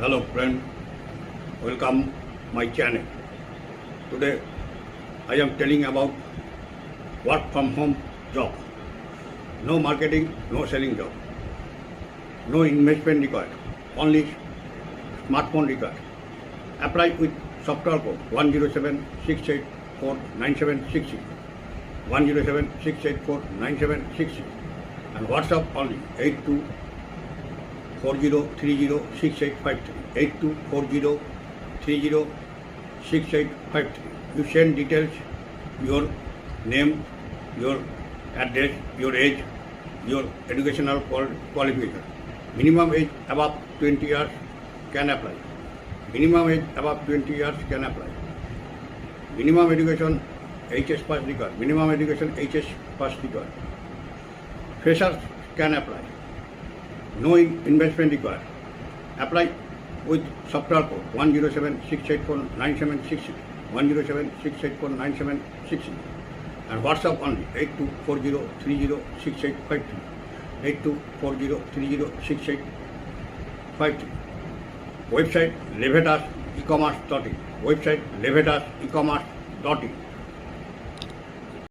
Hello friend, welcome my channel. Today I am telling about work from home job. No marketing, no selling job. No investment required, only smartphone required. Apply with software code 107-684-9766, 107-684-9766 and WhatsApp only 8240306853, 8240306853. You send details, your name, your address, your age, your educational qualification. Minimum age above 20 years can apply. Minimum age above 20 years can apply. Minimum education HS pass required. Minimum education HS pass required. Freshers can apply. No investment required. Apply with software code 107-684-9766, 107-684-9766 and WhatsApp only 8240306853, 8240306853. Website levetas ecommerce.in, website levetas ecommerce.in.